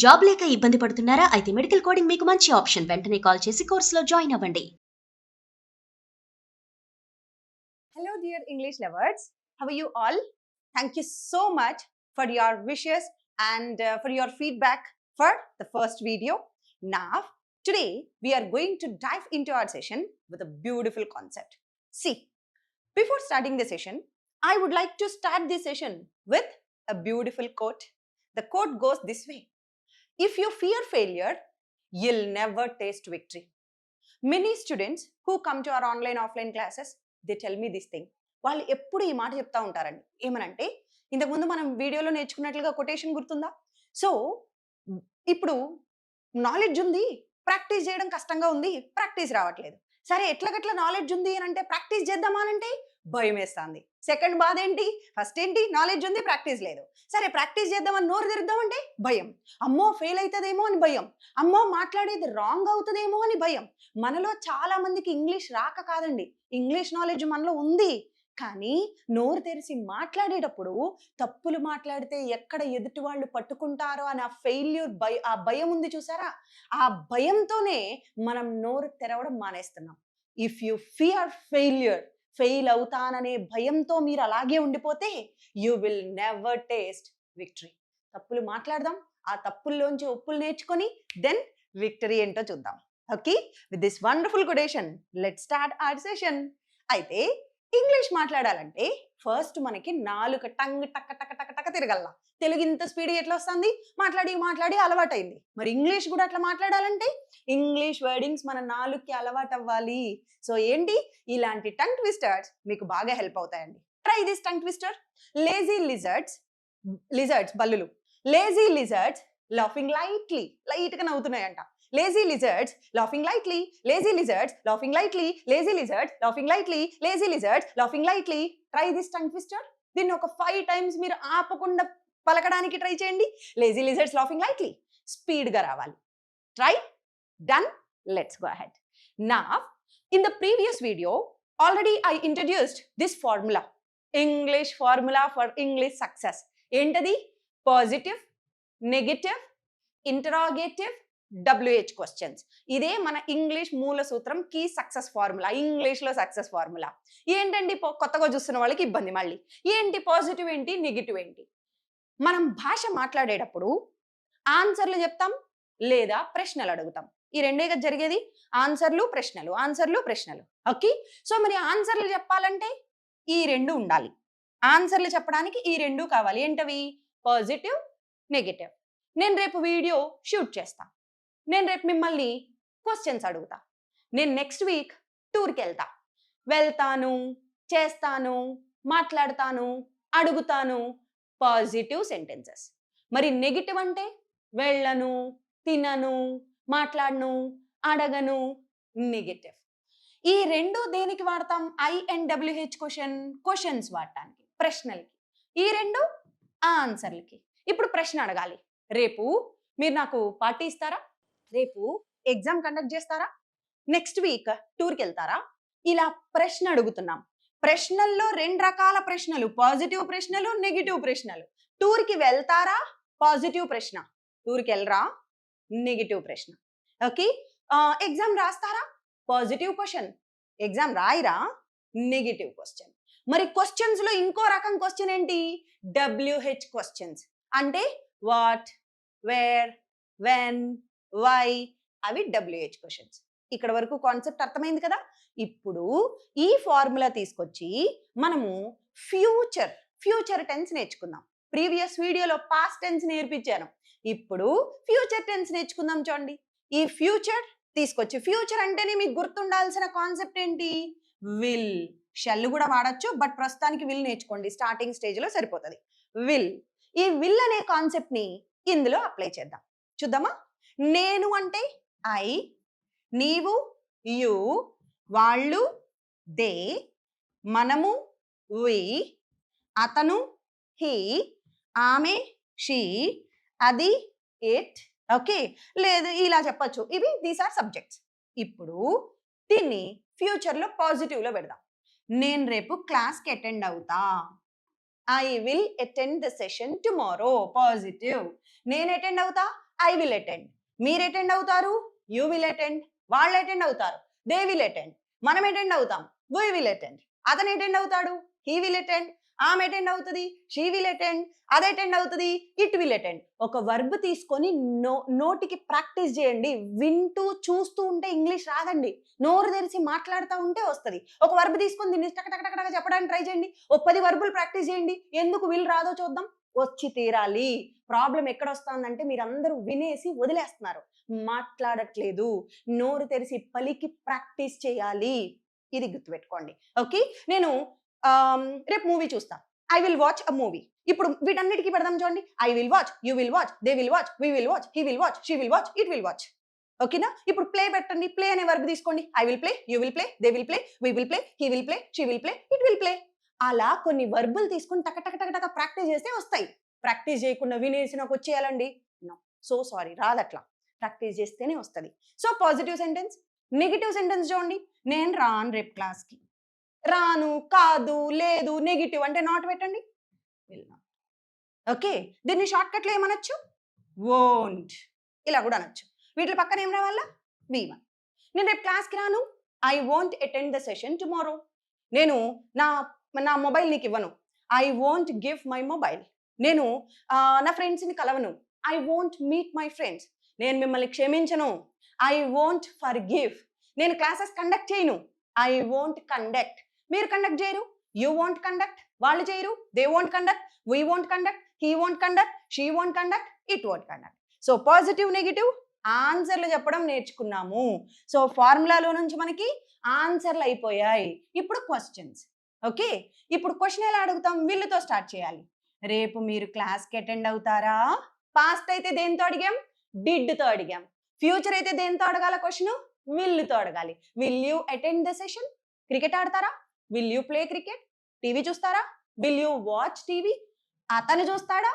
Job లేక ఇబ్బంది పడుతున్నారా? అయితే మెడికల్ కోడింగ్ మీకు మంచి ఆప్షన్. వెంటనే కాల్ చేసి కోర్సులో జాయిన్ అవ్వండి. Hello, dear English lovers. How are you all? Thank you so much for your wishes and for your feedback for the first video. Now, today we are going to dive into our session with a beautiful concept. See, before starting the session, I would like to start this session with a beautiful quote. The quote goes this way: if you fear failure, you'll never taste victory. Many students who come to our online offline classes, they tell me this thing. వాళ్ళు ఎప్పుడు ఈ మాట చెప్తా ఉంటారండి. ఏమనంటే, ఇంతకుముందు మనం వీడియోలో నేర్చుకున్నట్లుగా కొటేషన్ గుర్తుందా? సో ఇప్పుడు నాలెడ్జ్ ఉంది, ప్రాక్టీస్ చేయడం కష్టంగా ఉంది, ప్రాక్టీస్ రావట్లేదు. సరే ఎట్లగట్లా నాలెడ్జ్ ఉంది అని అంటే ప్రాక్టీస్ చేద్దామా అంటే భయం వేస్తుంది. సెకండ్ బాధ ఏంటి? ఫస్ట్ ఏంటి? నాలెడ్జ్ ఉంది, ప్రాక్టీస్ లేదు. సరే ప్రాక్టీస్ చేద్దామని నోరు తెరుద్దామంటే భయం. అమ్మో ఫెయిల్ అవుతుందేమో అని భయం. అమ్మో మాట్లాడేది రాంగ్ అవుతుందేమో అని భయం. మనలో చాలా మందికి ఇంగ్లీష్ రాక కాదండి, ఇంగ్లీష్ నాలెడ్జ్ మనలో ఉంది. కానీ నోరు తెరిచి మాట్లాడేటప్పుడు తప్పులు మాట్లాడితే ఎక్కడ ఎదుటి వాళ్ళు పట్టుకుంటారో అని ఆ భయం ఉంది చూసారా? ఆ భయంతోనే మనం నోరు తెరవడం మానేస్తున్నాం. If you fear failure, fail అవుతాననే భయంతో మీరు అలాగే ఉండిపోతే you will never taste victory. తప్పులు మాట్లాడదాం, ఆ తప్పుల్లోంచి ఒప్పులు నేర్చుకొని దెన్ విక్టరీ ఏంటో చూద్దాం. Okay, with this wonderful quotation let's start our session. అయితే ఇంగ్లీష్ మాట్లాడాలంటే ఫస్ట్ మనకి నాలుక టంగ్ టక్క టక్క టక్క టక్క తిరగల్లా. తెలుగు ఇంత స్పీడ్ ఎట్లా వస్తుంది? మాట్లాడి మాట్లాడి అలవాటైంది. మరి ఇంగ్లీష్ కూడా అట్లా మాట్లాడాలంటే ఇంగ్లీష్ వర్డింగ్స్ మన నాలుగుకి అలవాటు అవ్వాలి. సో ఏంటి, ఇలాంటి టంగ్ ట్విస్టర్స్ మీకు బాగా హెల్ప్ అవుతాయండి. Try this tongue twister. Lazy lizards, lizards బల్లులు. Lazy lizards laughing lightly, light గా నవ్వుతున్నాయంట. Lazy lizards laughing lightly, lazy lizards laughing lightly, lazy lizards laughing lightly, lazy lizards laughing lightly. Try this tongue twister. దీన్ని ఒక 5 times మీరు ఆపకుండా పలకడానికి try చేయండి. lazy lizards laughing lightly. Speed గా రావాలి. Try. Done. Let's go ahead. Now, in the previous video, already I introduced this formula. English formula for English success. ఏంటది? Positive, negative, interrogative, WH questions. ఇదే మన English మూల సూత్రం, key success formula. ఇంగ్లీష్లో success formula ఏంటండి? కొత్తగా చూస్తున్న వాళ్ళకి ఇబ్బంది. మళ్ళీ ఏంటి పాజిటివ్ ఏంటి, నెగిటివ్ ఏంటి? మనం భాష మాట్లాడేటప్పుడు ఆన్సర్లు చెప్తాం లేదా ప్రశ్నలు అడుగుతాం. ఈ రెండే కదా జరిగేది, ఆన్సర్లు ప్రశ్నలు, ఆన్సర్లు ప్రశ్నలు. ఓకే, సో మరి ఆన్సర్లు చెప్పాలంటే ఈ రెండు ఉండాలి. ఆన్సర్లు చెప్పడానికి ఈ రెండు కావాలి. ఏంటవి? Positive, negative. నేను రేపు వీడియో షూట్ చేస్తా, నేను రేపు మిమ్మల్ని క్వశ్చన్స్ అడుగుతా, నేను నెక్స్ట్ వీక్ టూర్కి వెళ్తాను, చేస్తాను, మాట్లాడతాను, అడుగుతాను. Positive sentences. మరి నెగిటివ్ అంటే వెళ్ళను, తినను, మాట్లాడను, అడగను. నెగిటివ్. ఈ రెండు దేనికి వాడతాం? INWH క్వశ్చన్స్ వాడటానికి, ప్రశ్నలకి. ఈ రెండు ఆన్సర్లకి. ఇప్పుడు ప్రశ్న అడగాలి. రేపు మీరు నాకు పార్టీ ఇస్తారా? రేపు ఎగ్జామ్ కండక్ట్ చేస్తారా? నెక్స్ట్ వీక్ టూర్కి వెళ్తారా? ఇలా ప్రశ్న అడుగుతున్నాం. ప్రశ్నల్లో 2 రకాల ప్రశ్నలు, పాజిటివ్ ప్రశ్నలు, నెగిటివ్ ప్రశ్నలు. టూర్కి వెళ్తారా? పాజిటివ్ ప్రశ్న. టూర్కి వెళ్ళరా? నెగిటివ్ ప్రశ్న. ఓకే, ఎగ్జామ్ రాస్తారా? Positive question. ఎగ్జామ్ రాయిరా? Negative question. మరి క్వశ్చన్స్ లో ఇంకో రకం క్వశ్చన్ ఏంటి? WH questions. అంటే వాట్, వేర్, వెన్, వై, అవి WH క్వశ్చన్స్. ఇక్కడ వరకు కాన్సెప్ట్ అర్థమైంది కదా? ఇప్పుడు ఈ ఫార్ములా తీసుకొచ్చి మనము ఫ్యూచర్ టెన్స్ నేర్చుకుందాం. ప్రీవియస్ వీడియోలో పాస్ట్ టెన్స్ నేర్పించాను, ఇప్పుడు ఫ్యూచర్ టెన్స్ నేర్చుకుందాం. చూడండి, ఈ ఫ్యూచర్ తీసుకొచ్చి, ఫ్యూచర్ అంటేనే మీకు గుర్తుండాల్సిన కాన్సెప్ట్ ఏంటి? విల్. షెల్ కూడా వాడచ్చు, బట్ ప్రస్తుతానికి విల్ నేర్చుకోండి, స్టార్టింగ్ స్టేజ్ లో సరిపోతుంది. విల్. ఈ విల్ అనే కాన్సెప్ట్ ని ఇందులో అప్లై చేద్దాం. చూద్దామా? నేను అంటే ఐ, నీవు యు, వాళ్ళు దే, మనము వి, అతను హీ, ఆమె షీ, అది ఇట్. ఓకే, లేదు ఇలా చెప్పచ్చు. ఇవి దీస్ ఆర్ సబ్జెక్ట్స్. ఇప్పుడు దీన్ని ఫ్యూచర్ లో పాజిటివ్ లో పెడదాం. నేను రేపు క్లాస్కి అటెండ్ అవుతా. I will attend the session tomorrow. Positive. నేను అటెండ్ అవుతా, ఐ విల్ అటెండ్. మీరు అటెండ్ అవుతారు, యూ విల్ అటెండ్. వాళ్ళు అటెండ్ అవుతారు, దే విల్ అటెండ్. మనం అటెండ్ అవుతాం, వీ విల్ అటెండ్. అతను అటెండ్ అవుతాడు, హీ విల్ అటెండ్. ఆమె అటెండ్ అవుతుంది, షీ విల్ అటెండ్. అది అటెండ్ అవుతుంది, ఇట్ విల్ అటెండ్. ఒక వర్బ్ తీసుకొని నోటికి ప్రాక్టీస్ చేయండి. వింటూ చూస్తూ ఉంటే ఇంగ్లీష్ రాదండి, నోరు తెరిచి మాట్లాడుతూ ఉంటే వస్తుంది. ఒక వర్బ్ తీసుకొని దీన్ని టక చెప్పడానికి ట్రై చేయండి. ఓ 10 వర్బులు ప్రాక్టీస్ చేయండి. ఎందుకు విల్ రాదో చూద్దాం. వచ్చి తీరాలి. ప్రాబ్లం ఎక్కడ వస్తుందంటే మీరందరూ వినేసి వదిలేస్తున్నారు, మాట్లాడట్లేదు. నోరు తెరిచి పలికి ప్రాక్టీస్ చేయాలి. ఇది గుర్తుపెట్టుకోండి. ఓకే, నేను రేపు మూవీ చూస్తా. I will watch a movie. ఇప్పుడు వీటన్నిటికీ పెడదాం చూడండి. I will watch, you will watch, they will watch, we will watch, he will watch, she will watch, it will watch. ఓకేనా? ఇప్పుడు ప్లే పెట్టండి. ప్లే అనే వర్బ్ తీసుకోండి. I will play, you will play, they will play, we will play, he will play, she will play, it will play. అలా కొన్ని వర్బులు తీసుకొని టక practice చేస్తే వస్తాయి. ప్రాక్టీస్ చేయకుండా వినేసి నాకు వచ్చేయాలండి, నో, సో సారీ, రాదట్లా. ప్రాక్టీస్ చేస్తేనే వస్తుంది. So positive sentence. Negative sentence చూడండి. నేను రాను రేపు క్లాస్కి. రాను, కాదు, లేదు, నెగిటివ్ అంటే నాట్ పెట్టండి. ఓకే, దీన్ని షార్ట్ కట్లో ఏమనొచ్చు? వోంట్. ఇలా కూడా అనొచ్చు. వీటి పక్కన ఏం రావాలా? V1. నేను రేపు క్లాస్కి రాను. I won't attend the session tomorrow. నేను నా మొబైల్ నీకు ఇవ్వను. I won't give my mobile. నేను నా ఫ్రెండ్స్ని కలవను. I won't meet my friends. నేను మిమ్మల్ని క్షమించను. I won't forgive. నేను క్లాసెస్ కండక్ట్ చేయను. I won't conduct. మీరు కండక్ట్ చేయరు, యూ వోంట్ కండక్ట్. వాళ్ళు చేయరు, they won't conduct, we won't conduct, he won't conduct, she won't conduct, it won't conduct. So positive, negative ఆన్సర్లు చెప్పడం నేర్చుకున్నాము. సో ఫార్ములాలో నుంచి మనకి ఆన్సర్లు అయిపోయాయి. ఇప్పుడు క్వశ్చన్స్. ఓకే, ఇప్పుడు క్వశ్చన్ ఎలా అడుగుతాం? విల్లుతో స్టార్ట్ చేయాలి. రేపు మీరు క్లాస్కి అటెండ్ అవుతారా? పాస్ట్ అయితే దేంతో అడిగాం? డిడ్తో అడిగాం. ఫ్యూచర్ అయితే దేంతో అడగాల క్వశ్చన్? విల్లుతో అడగాలి. Will you attend the session? Cricket ఆడతారా? Will you play cricket? TV చూస్తారా? Will you watch TV? అతను చూస్తాడా?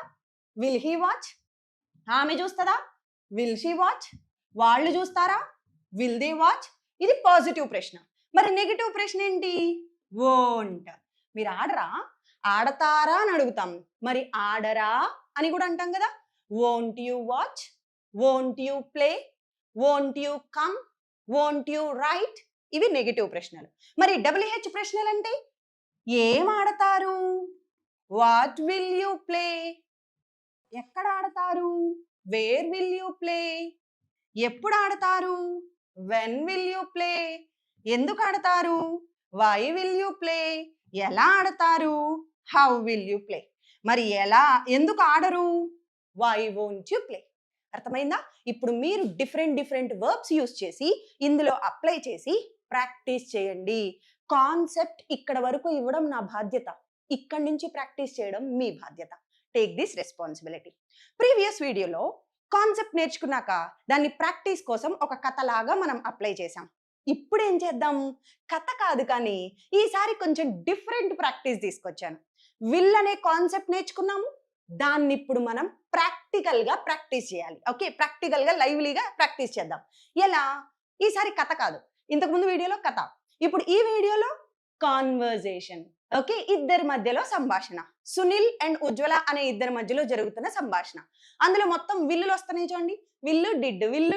Will he watch? ఆమె చూస్తుందా? Will she watch? వాళ్ళు చూస్తారా? Will they watch? ఇది పాజిటివ్ ప్రశ్న. మరి నెగిటివ్ ప్రశ్న ఏంటి? వోంట్. మీరు ఆడరా? ఆడతారా అని అడుగుతాం. మరి ఆడరా అని కూడా అంటాం కదా. Won't you watch? Won't you play? Won't you come? Won't you write? ఇవి నెగిటివ్ ప్రశ్నలు. మరి WH ప్రశ్నలు అంటే ఏం ఆడతారు? What will you play? ఎక్కడ ఆడతారు? Where will you play? ఎప్పుడు ఆడతారు? When will you play? ఎందుకు ఆడతారు? Why will you play? ఎలా ఆడతారు? How will you play? మరి ఎందుకు ఆడరు? Why won't you play? అర్థమైందా? ఇప్పుడు మీరు డిఫరెంట్ వర్బ్స్ యూస్ చేసి ఇందులో అప్లై చేసి ప్రాక్టీస్ చేయండి. కాన్సెప్ట్ ఇక్కడ వరకు ఇవ్వడం నా బాధ్యత, ఇక్కడి నుంచి ప్రాక్టీస్ చేయడం మీ బాధ్యత. Take this responsibility. ప్రీవియస్ వీడియోలో కాన్సెప్ట్ నేర్చుకున్నాక దాన్ని ప్రాక్టీస్ కోసం ఒక కథలాగా మనం అప్లై చేసాం. ఇప్పుడు ఏం చేద్దాం? కథ కాదు కానీ ఈసారి కొంచెం డిఫరెంట్ ప్రాక్టీస్ తీసుకొచ్చాను. విల్ అనే కాన్సెప్ట్ నేర్చుకున్నాము, దాన్ని ఇప్పుడు మనం ప్రాక్టికల్గా ప్రాక్టీస్ చేయాలి. ఓకే, ప్రాక్టికల్గా లైవ్లీగా ప్రాక్టీస్ చేద్దాం. ఎలా? ఈసారి కథ కాదు, ఇంతకుముందు వీడియోలో కథ, ఇప్పుడు ఈ వీడియోలో కాన్వర్జేషన్. ఓకే, ఇద్దరి మధ్యలో సంభాషణ. సునీల్ అండ్ ఉజ్వల అనే ఇద్దరి మధ్యలో జరుగుతున్న సంభాషణ. అందులో మొత్తం విల్లులు వస్తున్నాయి చూడండి. విల్లు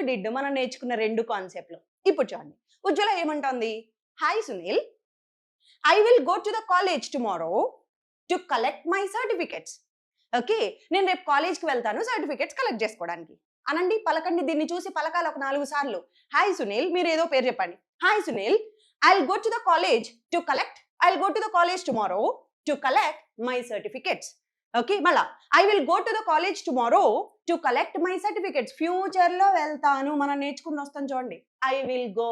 డిడ్ మనం నేర్చుకున్న 2 కాన్సెప్ట్లు. ఇప్పుడు చూడండి, ఉజ్వల ఏమంటోంది? Hi Sunil, I will go to the college tomorrow to collect my certificates. Okay, నేను రేపు కాలేజ్కి వెళ్తాను సర్టిఫికెట్స్ కలెక్ట్ చేసుకోవడానికి. అనండి, పలకండి. దీన్ని చూసి పలకాలి ఒక 4 సార్లు. హాయ్ సునీల్, మీరు ఏదో పేరు చెప్పండి. Hi Sunil, I'll go to the college tomorrow to collect my certificates. Okay, mala I will go to the college tomorrow to collect my certificates. Future lo veltanu mana నేర్చుకుని వస్తాను చూడండి. I will go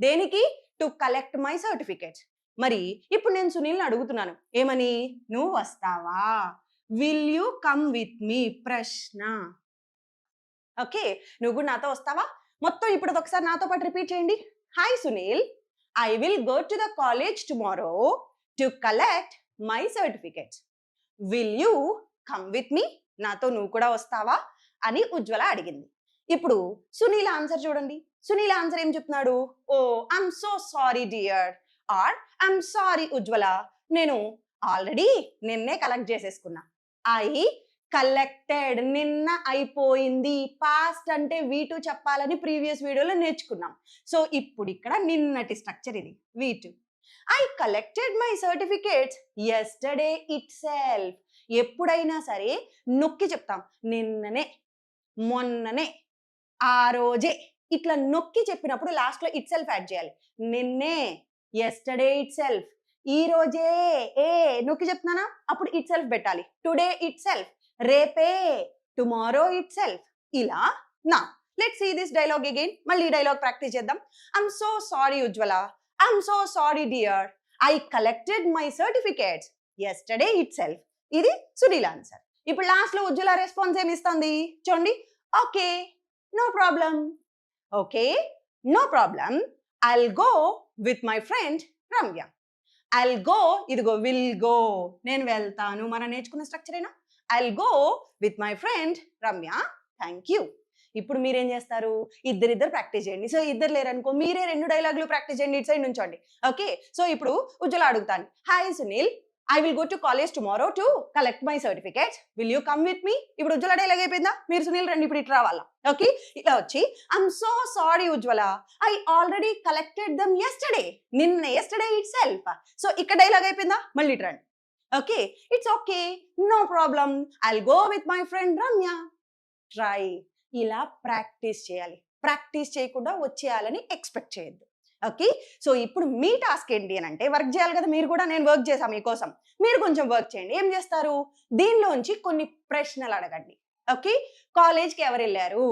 దేనికి? to collect my certificates. మరి ఇప్పుడు నేను సునీల్ని అడుగుతున్నాను ఏమని? నువ్వు వస్తావా? will you come with me? ప్రశ్న. ఓకే, నువ్వు కూడా నాతో వస్తావా? మొత్తం ఇప్పుడు ఒకసారి నాతో పాటు రిపీట్ చేయండి. Hi Sunil, I will go to the college tomorrow to collect my certificates. Will you come with me? నాతో నువ్వు కూడా వస్తావా అని ఉజ్వల అడిగింది. ఇప్పుడు సునీల్ ఆన్సర్ చూడండి. సునీల్ ఆన్సర్ ఏం చెప్తున్నాడు? Oh I'm so sorry dear, or I'm sorry Ujwala, నేను ఆల్రెడీ నిన్నే కలెక్ట్ చేసేసుకున్నా. ఐ కలెక్టెడ్ నిన్న అయిపోయింది. పాస్ట్ అంటే V2 చెప్పాలని ప్రీవియస్ వీడియోలో నేర్చుకున్నాం. సో ఇప్పుడు ఇక్కడ నిన్నటి స్ట్రక్చర్ ఇది V2. I collected my certificates yesterday itself. ఎప్పుడైనా సరే నొక్కి చెప్తాం. నిన్ననే, మొన్ననే, ఆ రోజే ఇట్లా నొక్కి చెప్పినప్పుడు లాస్ట్లో ఇట్ సెల్ఫ్ యాడ్ చేయాలి. నిన్నే, ఎస్టర్డే ఇట్ సెల్ఫ్, ఈ రోజే నొక్కి చెప్తున్నానా అప్పుడు ఇట్ సెల్ఫ్ పెట్టాలి. టుడే ఇట్ సెల్ఫ్, రేపే, టుమారో ఇట్ సెల్ఫ్. ఇలా నా let's see this dialogue again. మళ్ళీ డైలాగ్ ప్రాక్టీస్ చేద్దాం. I'm so sorry Ujwala, I'm so sorry dear, I collected my certificates yesterday itself. ఇది సునీల్ ఆన్సర్. ఇప్పుడు లాస్ట్ లో ఉజ్వల response ఏమి ఇస్తుంది చూడండి. Okay no problem, okay no problem, I'll go with my friend Ramya. I'll go, ఇదిగో will go, నేను వెళ్తాను, మనం నేర్చుకున్న స్ట్రక్చర్ ఏనా. I'll go with my friend Ramya, thank you. ఇప్పుడు మీరేం చేస్తారు, ఇద్దరిద్దరు ప్రాక్టీస్ చేయండి. సో ఇద్దరు లేరనుకో మీరే 2 డైలాగులు ప్రాక్టీస్ చేయండి, ఇటు సైడ్ నుంచోండి. ఓకే, సో ఇప్పుడు ఉజ్వల అడుగుతాను. Hi Sunil, I will go to college tomorrow to collect my certificates, will you come with me. ఇప్పుడు ఉజ్వల డైలాగ్ అయిపోయిందా, మీరు సునీల్ రండి ఇప్పుడు ఇటు రావాలా. ఓకే, ఇలా వచ్చి I'm so sorry Ujwala, I already collected them yesterday, నిన్న ఎస్టర్డే ఇట్ సెల్ఫ్. సో ఇక్కడ డైలాగ్ అయిపోయిందా, మళ్ళీ ఇటు రండి. Okay, it's okay no problem, I'll go with my friend Ramya. Try. ఇలా ప్రాక్టీస్ చేయాలి. ప్రాక్టీస్ చేయకుండా వచ్చేయాలని ఎక్స్పెక్ట్ చేయొద్దు. ఓకే, సో ఇప్పుడు మీ టాస్క్ ఏంటి అని అంటే వర్క్ చేయాలి కదా మీరు కూడా. నేను వర్క్ చేశాను మీకోసం, మీరు కొంచెం వర్క్ చేయండి. ఏం చేస్తారు, దీనిలోంచి కొన్ని ప్రశ్నలు అడగండి. ఓకే, కాలేజ్కి ఎవరు వెళ్ళారు,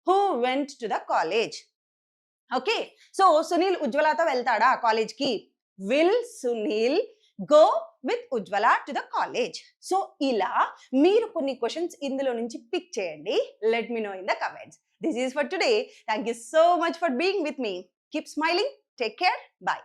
who went to the college. Okay, so Sunil ఉజ్వలతో వెళ్తాడా కాలేజ్కి, will Sunil go with Ujwala to the college. So ఇలా మీరు కొన్ని క్వశ్చన్స్ ఇందులో నుంచి పిక్ చేయండి. Let me know in the comments. This is for today. Thank you so much for being with me. Keep smiling. Take care. Bye.